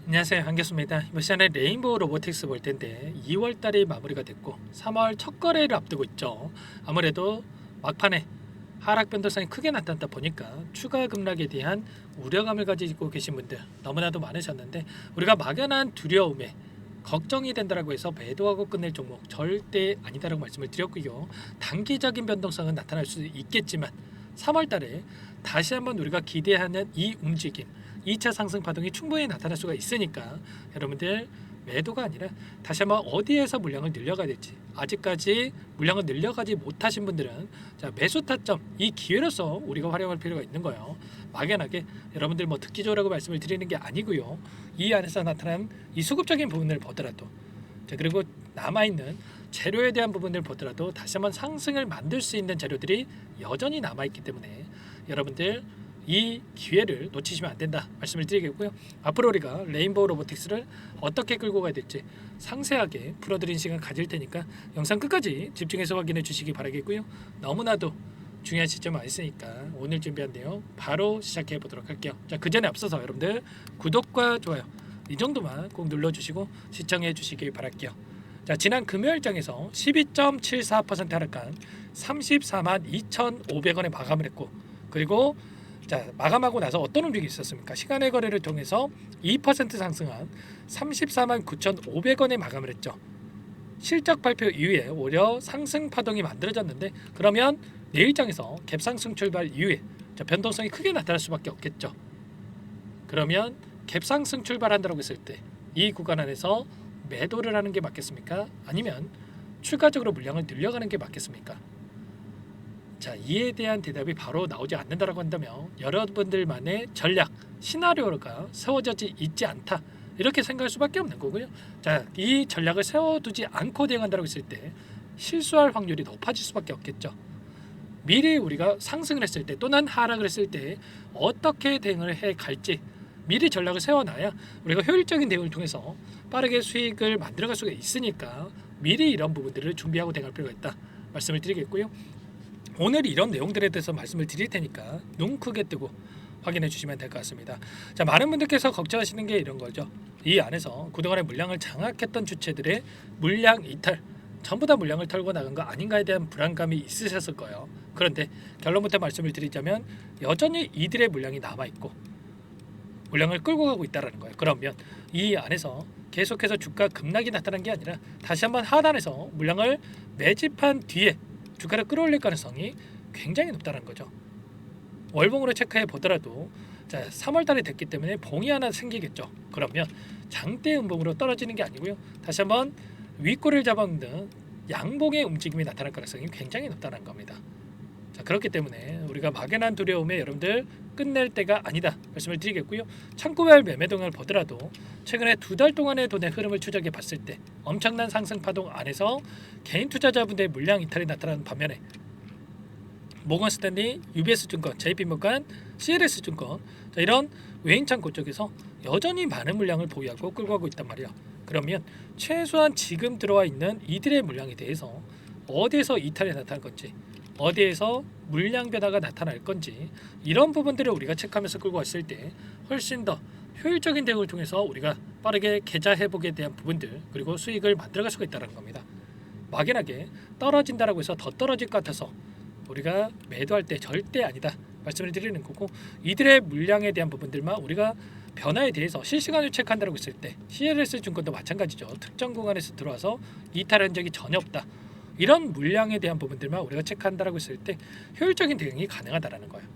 안녕하세요, 한교수입니다. 이번 시간에 레인보우 로보틱스 볼 텐데 2월 달이 마무리가 됐고 3월 첫 거래를 앞두고 있죠. 아무래도 막판에 하락 변동성이 크게 나타났다 보니까 추가 급락에 대한 우려감을 가지고 계신 분들 너무나도 많으셨는데, 우리가 막연한 두려움에 걱정이 된다라고 해서 매도하고 끝낼 종목 절대 아니다라고 말씀을 드렸고요. 단기적인 변동성은 나타날 수 있겠지만 3월 달에 다시 한번 우리가 기대하는 이 움직임, 2차 상승 파동이 충분히 나타날 수가 있으니까 여러분들 매도가 아니라 다시 한번 어디에서 물량을 늘려가야 될지, 아직까지 물량을 늘려가지 못하신 분들은 자, 매수 타점 이 기회로서 우리가 활용할 필요가 있는 거예요. 막연하게 여러분들 뭐 듣기 좋으라고 말씀을 드리는 게 아니고요. 이 안에서 나타난 이 수급적인 부분을 보더라도, 자, 그리고 남아있는 재료에 대한 부분을 보더라도 다시 한번 상승을 만들 수 있는 재료들이 여전히 남아있기 때문에 여러분들 이 기회를 놓치시면 안 된다 말씀을 드리겠고요. 앞으로 우리가 레인보우 로보틱스를 어떻게 끌고 가야 될지 상세하게 풀어드린 시간 가질 테니까 영상 끝까지 집중해서 확인해 주시기 바라겠고요. 너무나도 중요한 시점 와 있으니까 오늘 준비한 내용 바로 시작해 보도록 할게요. 자, 그 전에 앞서서 여러분들 구독과 좋아요 이 정도만 꼭 눌러주시고 시청해 주시길 바랄게요. 자, 지난 금요일장에서 12.74% 하락한 34만 2,500원에 마감을 했고, 그리고 자, 마감하고 나서 어떤 움직임이 있었습니까? 시간의 거래를 통해서 2% 상승한 34만 9,500원에 마감을 했죠. 실적 발표 이후에 오히려 상승 파동이 만들어졌는데, 그러면 내일장에서 갭상승 출발 이후에 변동성이 크게 나타날 수밖에 없겠죠. 그러면 갭상승 출발한다고 했을 때 이 구간 안에서 매도를 하는 게 맞겠습니까? 아니면 추가적으로 물량을 늘려가는 게 맞겠습니까? 자, 이에 대한 대답이 바로 나오지 않는다라고 한다면 여러분들만의 전략, 시나리오가 세워져 있지 않다 이렇게 생각할 수밖에 없는 거고요. 자, 이 전략을 세워두지 않고 대응한다고 했을 때 실수할 확률이 높아질 수밖에 없겠죠. 미리 우리가 상승을 했을 때 또는 하락을 했을 때 어떻게 대응을 해 갈지 미리 전략을 세워놔야 우리가 효율적인 대응을 통해서 빠르게 수익을 만들어갈 수가 있으니까 미리 이런 부분들을 준비하고 대응할 필요가 있다 말씀을 드리겠고요. 오늘 이런 내용들에 대해서 말씀을 드릴 테니까 눈 크게 뜨고 확인해 주시면 될 것 같습니다. 자, 많은 분들께서 걱정하시는 게 이런 거죠. 이 안에서 그동안의 물량을 장악했던 주체들의 물량 이탈, 전부 다 물량을 털고 나간 거 아닌가에 대한 불안감이 있으셨을 거예요. 그런데 결론부터 말씀을 드리자면 여전히 이들의 물량이 남아있고 물량을 끌고 가고 있다는 거예요. 그러면 이 안에서 계속해서 주가 급락이 나타난 게 아니라 다시 한번 하단에서 물량을 매집한 뒤에 주가를 끌어올릴 가능성이 굉장히 높다는 거죠. 월봉으로 체크해 보더라도 자, 3월 달이 됐기 때문에 봉이 하나 생기겠죠. 그러면 장대 음봉으로 떨어지는 게 아니고요. 다시 한번 윗골을 잡아먹는 양봉의 움직임이 나타날 가능성이 굉장히 높다는 겁니다. 자, 그렇기 때문에 우리가 막연한 두려움에 여러분들 끝낼 때가 아니다 말씀을 드리겠고요. 창구별 매매 동향을 보더라도 최근에 2달 동안의 돈의 흐름을 추적해 봤을 때 엄청난 상승 파동 안에서 개인 투자자분들의 물량 이탈이 나타나는 반면에 모건 스탠리, UBS 증권, JP모간, CLS 증권 자, 이런 외인 창고 쪽에서 여전히 많은 물량을 보유하고 끌고 가고 있단 말이에요. 그러면 최소한 지금 들어와 있는 이들의 물량에 대해서 어디에서 이탈이 나타날 건지, 어디에서 물량 변화가 나타날 건지 이런 부분들을 우리가 체크하면서 끌고 왔을 때 훨씬 더 효율적인 대응을 통해서 우리가 빠르게 계좌 회복에 대한 부분들 그리고 수익을 만들어갈 수가 있다는 겁니다. 막연하게 떨어진다라고 해서 더 떨어질 것 같아서 우리가 매도할 때 절대 아니다 말씀을 드리는 거고, 이들의 물량에 대한 부분들만 우리가 변화에 대해서 실시간으로 체크한다고 했을 때 CLS 증권도 마찬가지죠. 특정 구간에서 들어와서 이탈한 적이 전혀 없다. 이런 물량에 대한 부분들만 우리가 체크한다라고 했을 때 효율적인 대응이 가능하다라는 거예요.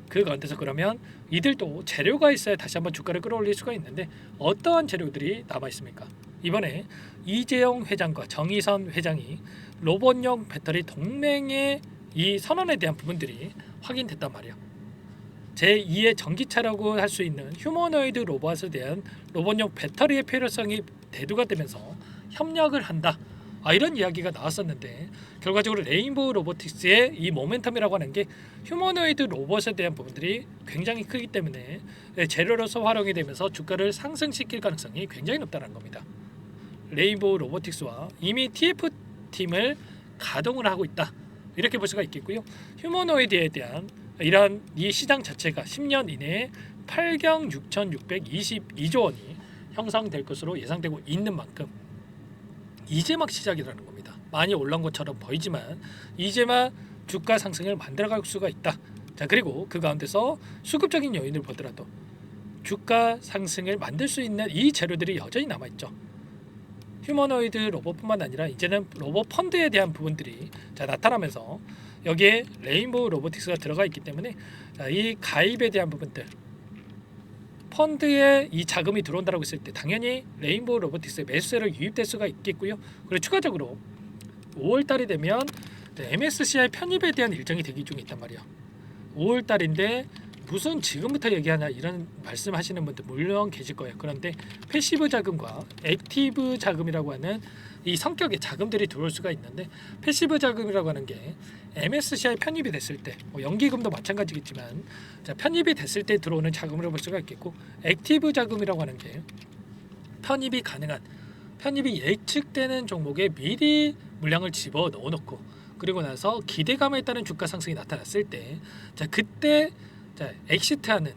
그 가운데서 그러면 이들도 재료가 있어야 다시 한번 주가를 끌어올릴 수가 있는데 어떠한 재료들이 남아 있습니까? 이번에 이재용 회장과 정의선 회장이 로봇용 배터리 동맹의 이 선언에 대한 부분들이 확인됐단 말이에요. 제2의 전기차라고 할 수 있는 휴머노이드 로봇에 대한 로봇용 배터리의 필요성이 대두가 되면서 협력을 한다. 이런 이야기가 나왔었는데 결과적으로 레인보우 로보틱스의 이 모멘텀이라고 하는 게 휴머노이드 로봇에 대한 부분들이 굉장히 크기 때문에 재료로서 활용이 되면서 주가를 상승시킬 가능성이 굉장히 높다는 겁니다. 레인보우 로보틱스와 이미 TF팀을 가동을 하고 있다 이렇게 볼 수가 있겠고요. 휴머노이드에 대한 이러한 이 시장 자체가 10년 이내에 8경 6,622조 원이 형성될 것으로 예상되고 있는 만큼 이제 막 시작이라는 겁니다. 많이 올라온 것처럼 보이지만 이제 막 주가 상승을 만들어갈 수가 있다. 자, 그리고 그 가운데서 수급적인 요인을 보더라도 주가 상승을 만들 수 있는 이 재료들이 여전히 남아있죠. 휴머노이드 로봇뿐만 아니라 이제는 로봇 펀드에 대한 부분들이 나타나면서 여기에 레인보우 로보틱스가 들어가 있기 때문에 이 가입에 대한 부분들, 펀드에 이 자금이 들어온다고 했을 때 당연히 레인보우 로보틱스의 매수세를 유입될 수가 있겠고요. 그리고 추가적으로 5월달이 되면 MSCI 편입에 대한 일정이 대기 중에 있단 말이에요. 5월달인데 무슨 지금부터 얘기하냐 이런 말씀하시는 분들 물론 계실 거예요. 그런데 패시브 자금과 액티브 자금이라고 하는 이 성격의 자금들이 들어올 수가 있는데, 패시브 자금이라고 하는 게 MSCI 편입이 됐을 때, 연기금도 마찬가지겠지만 편입이 됐을 때 들어오는 자금으로 볼 수가 있겠고, 액티브 자금이라고 하는 게 편입이 가능한, 편입이 예측되는 종목에 미리 물량을 집어 넣어놓고 그리고 나서 기대감에 따른 주가 상승이 나타났을 때 그때 엑시트하는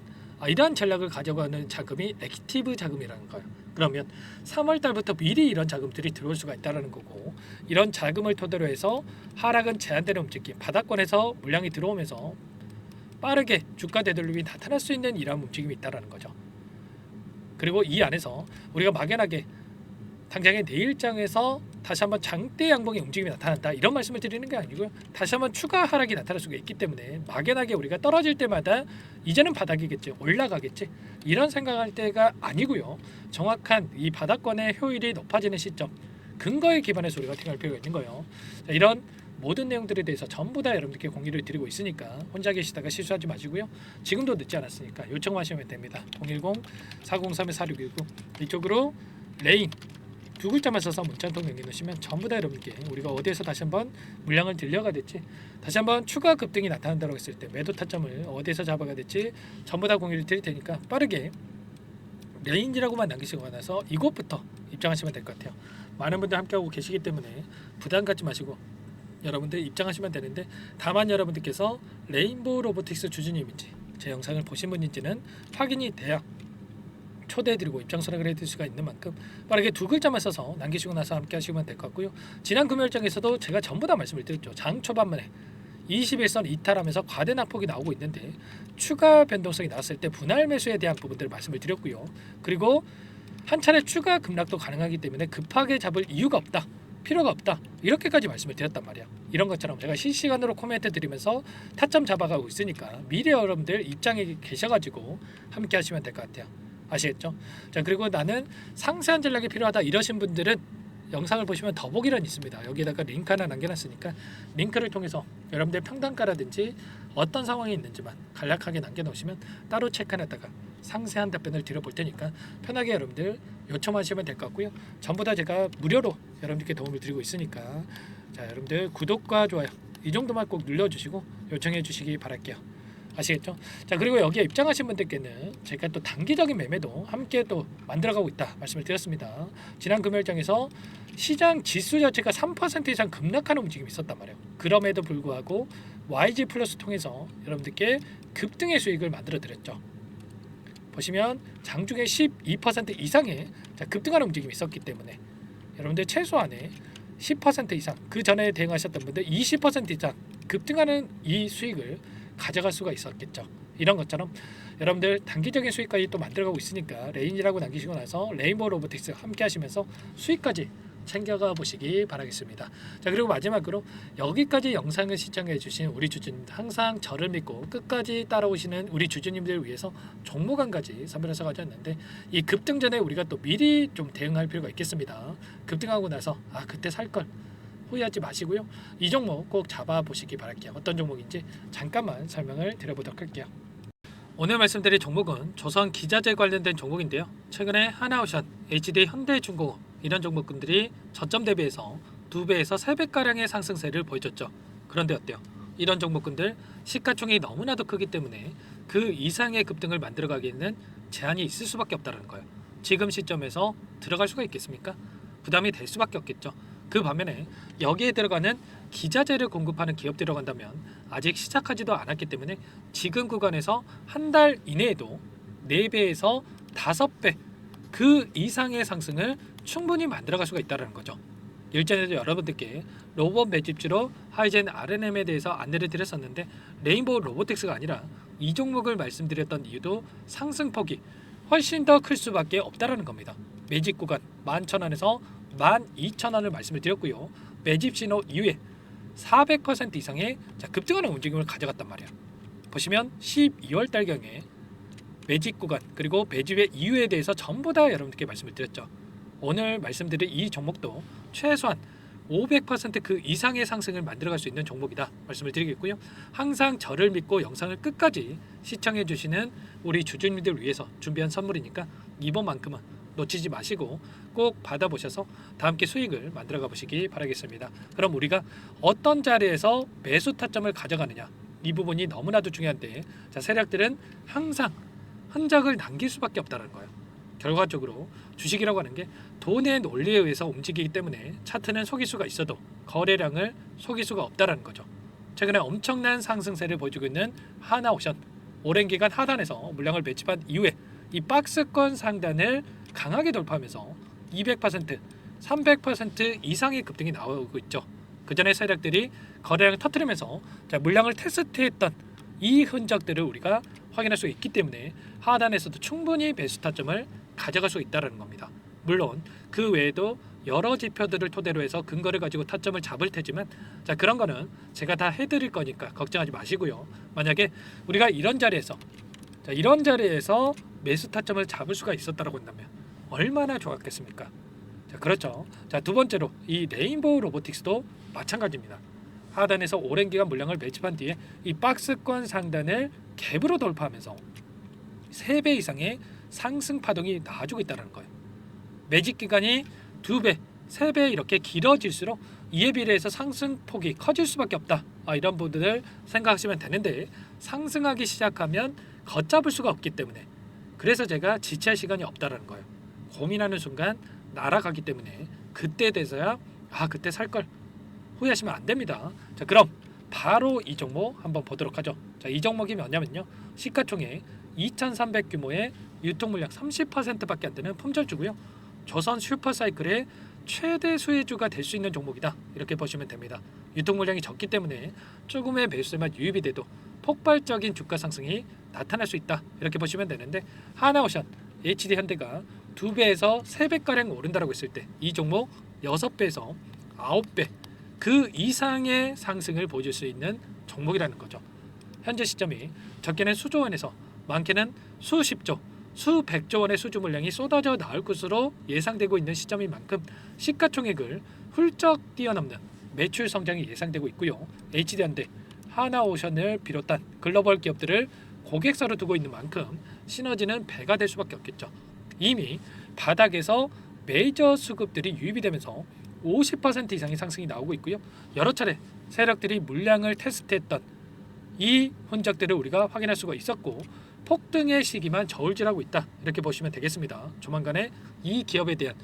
이러한 전략을 가져가는 자금이 액티브 자금이라는 거예요. 그러면 3월 달부터 미리 이런 자금들이 들어올 수가 있다는 거고, 이런 자금을 토대로 해서 하락은 제한되는 움직임, 바닥권에서 물량이 들어오면서 빠르게 주가 되돌림이 나타날 수 있는 이러한 움직임이 있다는 거죠. 그리고 이 안에서 우리가 막연하게 당장의 내일장에서 다시 한번 장대 양봉의 움직임이 나타난다 이런 말씀을 드리는 게 아니고요. 다시 한번 추가 하락이 나타날 수가 있기 때문에 막연하게 우리가 떨어질 때마다 이제는 바닥이겠지, 올라가겠지 이런 생각할 때가 아니고요. 정확한 이 바닥권의 효율이 높아지는 시점, 근거에 기반해서 우리가 생각할 필요가 있는 거예요. 이런 모든 내용들에 대해서 전부 다 여러분들께 공유를 드리고 있으니까 혼자 계시다가 실수하지 마시고요. 지금도 늦지 않았으니까 요청하시면 됩니다. 010-4031-4619 이쪽으로 레인 두 글자만 써서 문자 한 통 남겨놓으시면 전부 다 여러분께 우리가 어디에서 다시 한번 물량을 들려가 될지, 다시 한번 추가 급등이 나타난다고 했을 때 매도 타점을 어디에서 잡아가 될지 전부 다 공유를 드릴 테니까 빠르게 레인지라고만 남기시고 나서 이곳부터 입장하시면 될 것 같아요. 많은 분들 함께하고 계시기 때문에 부담 갖지 마시고 여러분들 입장하시면 되는데, 다만 여러분들께서 레인보우 로보틱스 주주님인지 제 영상을 보신 분인지는 확인이 돼야 초대해드리고 입장 선택을 해드릴 수가 있는 만큼 빠르게 두 글자만 써서 남기시고 나서 함께 하시면 될 것 같고요. 지난 금요일장에서도 제가 전부 다 말씀을 드렸죠. 장 초반만에 21선 이탈하면서 과대 낙폭이 나오고 있는데 추가 변동성이 나왔을 때 분할 매수에 대한 부분들을 말씀을 드렸고요. 그리고 한 차례 추가 급락도 가능하기 때문에 급하게 잡을 이유가 없다, 필요가 없다 이렇게까지 말씀을 드렸단 말이야. 이런 것처럼 제가 실시간으로 코멘트 드리면서 타점 잡아가고 있으니까 미래 여러분들 입장에 계셔가지고 함께 하시면 될 것 같아요. 아시겠죠? 자, 그리고 나는 상세한 전략이 필요하다 이러신 분들은 영상을 보시면 더보기란이 있습니다. 여기에다가 링크 하나 남겨놨으니까 링크를 통해서 여러분들 평단가라든지 어떤 상황이 있는지만 간략하게 남겨놓으시면 따로 체크해놨다가 상세한 답변을 드려볼 테니까 편하게 여러분들 요청하시면 될 것 같고요. 전부 다 제가 무료로 여러분들께 도움을 드리고 있으니까 자, 여러분들 구독과 좋아요 이 정도만 꼭 눌러주시고 요청해 주시기 바랄게요. 아시겠죠? 자, 그리고 여기에 입장하신 분들께는 제가 또 단기적인 매매도 함께 또 만들어가고 있다 말씀을 드렸습니다. 지난 금요일장에서 시장 지수 자체가 3% 이상 급락하는 움직임이 있었단 말이에요. 그럼에도 불구하고 YG 플러스 통해서 여러분들께 급등의 수익을 만들어 드렸죠. 보시면 장중에 12% 이상의 급등하는 움직임이 있었기 때문에 여러분들 최소한의 10% 이상, 그 전에 대응하셨던 분들 20% 이상 급등하는 이 수익을 가져갈 수가 있었겠죠. 이런 것처럼 여러분들 단기적인 수익까지 또 만들어가고 있으니까 레인이라고 남기시고 나서 레인보우 로보틱스 함께 하시면서 수익까지 챙겨가 보시기 바라겠습니다. 자, 그리고 마지막으로 여기까지 영상을 시청해 주신 우리 주주님들, 항상 저를 믿고 끝까지 따라오시는 우리 주주님들을 위해서 종목 한 가지 선별해서 가져왔는데, 이 급등 전에 우리가 또 미리 좀 대응할 필요가 있겠습니다. 급등하고 나서 그때 살걸 후회하지 마시고요. 이 종목 꼭 잡아보시기 바랄게요. 어떤 종목인지 잠깐만 설명을 드려보도록 할게요. 오늘 말씀드릴 종목은 조선 기자재 관련된 종목인데요. 최근에 하나오션, HD 현대중공업 이런 종목군들이 저점 대비해서 2배에서 3배가량의 상승세를 보여줬죠. 그런데 어때요? 이런 종목군들 시가총액이 너무나도 크기 때문에 그 이상의 급등을 만들어가기에는 제한이 있을 수밖에 없다는 거예요. 지금 시점에서 들어갈 수가 있겠습니까? 부담이 될 수밖에 없겠죠. 그 반면에 여기에 들어가는 기자재를 공급하는 기업들이라고 한다면 아직 시작하지도 않았기 때문에 지금 구간에서 한 달 이내에도 4배에서 5배 그 이상의 상승을 충분히 만들어갈 수가 있다는 거죠. 일전에도 여러분들께 로봇 매집주로 하이젠 RNM에 대해서 안내를 드렸었는데 레인보우 로보틱스가 아니라 이 종목을 말씀드렸던 이유도 상승폭이 훨씬 더 클 수밖에 없다라는 겁니다. 매집 구간 11,000원에서 12,000원을 말씀을 드렸고요. 매집 신호 이후에 400% 이상의 급등하는 움직임을 가져갔단 말이에요. 보시면 12월 달경에 매집 구간 그리고 매집의 이유에 대해서 전부 다 여러분들께 말씀을 드렸죠. 오늘 말씀드린 이 종목도 최소한 500%그 이상의 상승을 만들어갈 수 있는 종목이다 말씀을 드리겠고요. 항상 저를 믿고 영상을 끝까지 시청해 주시는 우리 주주님들 위해서 준비한 선물이니까 이번만큼은 놓치지 마시고 꼭 받아보셔서 다 함께 수익을 만들어가 보시기 바라겠습니다. 그럼 우리가 어떤 자리에서 매수 타점을 가져가느냐 이 부분이 너무나도 중요한데 세력들은 항상 흔적을 남길 수밖에 없다는 거예요. 결과적으로 주식이라고 하는 게 돈의 논리에 의해서 움직이기 때문에 차트는 속일 수가 있어도 거래량을 속일 수가 없다는 거죠. 최근에 엄청난 상승세를 보여주고 있는 하나오션 오랜 기간 하단에서 물량을 매집한 이후에 이 박스권 상단을 강하게 돌파하면서 200%, 300% 이상의 급등이 나오고 있죠. 그 전에 세력들이 거래량을 터뜨리면서 물량을 테스트했던 이 흔적들을 우리가 확인할 수 있기 때문에 하단에서도 충분히 매수 타점을 가져갈 수 있다는 겁니다. 물론 그 외에도 여러 지표들을 토대로 해서 근거를 가지고 타점을 잡을 테지만 그런 거는 제가 다 해드릴 거니까 걱정하지 마시고요. 만약에 우리가 이런 자리에서 매수 타점을 잡을 수가 있었다고 한다면 얼마나 좋았겠습니까? 그렇죠. 두 번째로 이 레인보우 로보틱스도 마찬가지입니다. 하단에서 오랜 기간 물량을 매집한 뒤에 이 박스권 상단을 갭으로 돌파하면서 3배 이상의 상승 파동이 나와주고 있다는 거예요. 매집 기간이 2배, 3배 이렇게 길어질수록 이에 비례해서 상승폭이 커질 수밖에 없다. 이런 부분을 생각하시면 되는데 상승하기 시작하면 걷잡을 수가 없기 때문에 그래서 제가 지체할 시간이 없다는 거예요. 고민하는 순간 날아가기 때문에 그때 돼서야 그때 살 걸 후회하시면 안 됩니다. 그럼 바로 이 종목 한번 보도록 하죠. 이 종목이 뭐냐면요. 시가총액 2,300 규모의 유통 물량 30%밖에 안 되는 품절주고요. 조선 슈퍼사이클의 최대 수혜주가 될 수 있는 종목이다. 이렇게 보시면 됩니다. 유통 물량이 적기 때문에 조금의 매수세만 유입이 돼도 폭발적인 주가 상승이 나타날 수 있다. 이렇게 보시면 되는데 하나오션, HD현대가 2배에서 3배가량 오른다라고 했을 때 이 종목 6배에서 9배 그 이상의 상승을 보여줄 수 있는 종목이라는 거죠. 현재 시점이 적게는 수조 원에서 많게는 수십조, 수백조 원의 수주 물량이 쏟아져 나올 것으로 예상되고 있는 시점인 만큼 시가총액을 훌쩍 뛰어넘는 매출 성장이 예상되고 있고요. HD현대, 하나오션을 비롯한 글로벌 기업들을 고객사로 두고 있는 만큼 시너지는 배가 될 수밖에 없겠죠. 이미 바닥에서 메이저 수급들이 유입이 되면서 50% 이상의 상승이 나오고 있고요. 여러 차례 세력들이 물량을 테스트했던 이 흔적들을 우리가 확인할 수가 있었고 폭등의 시기만 저울질하고 있다. 이렇게 보시면 되겠습니다. 조만간에 이 기업에 대한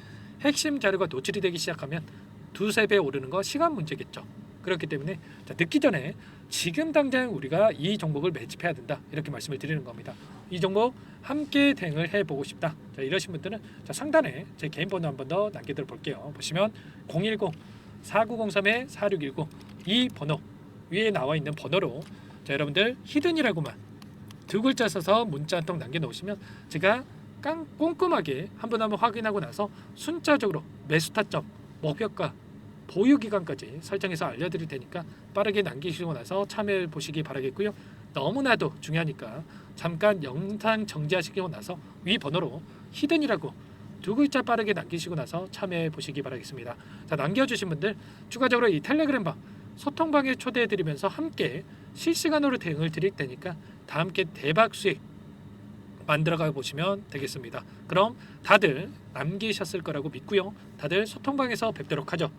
핵심 자료가 노출이 되기 시작하면 2-3배 오르는 거 시간 문제겠죠. 그렇기 때문에 늦기 전에 지금 당장 우리가 이 종목을 매집해야 된다. 이렇게 말씀을 드리는 겁니다. 이 종목 함께 대응을 해보고 싶다. 이러신 분들은 상단에 제 개인 번호 한 번 더 남겨드려 볼게요. 보시면 010-4903-4619 이 번호 위에 나와 있는 번호로 여러분들 히든이라고만 2글자 써서 문자 한 통 남겨놓으시면 제가 꼼꼼하게 한 번 확인하고 나서 순차적으로 매수 타점, 목표가, 보유 기간까지 설정해서 알려드릴 테니까 빠르게 남기시고 나서 참여해 보시기 바라겠고요. 너무나도 중요하니까 잠깐 영상 정지하시고 나서 위 번호로 히든이라고 2글자 빠르게 남기시고 나서 참여해 보시기 바라겠습니다. 남겨주신 분들 추가적으로 이 텔레그램방 소통방에 초대해 드리면서 함께 실시간으로 대응을 드릴 테니까 다 함께 대박 수익 만들어가 보시면 되겠습니다. 그럼 다들 남기셨을 거라고 믿고요. 다들 소통방에서 뵙도록 하죠.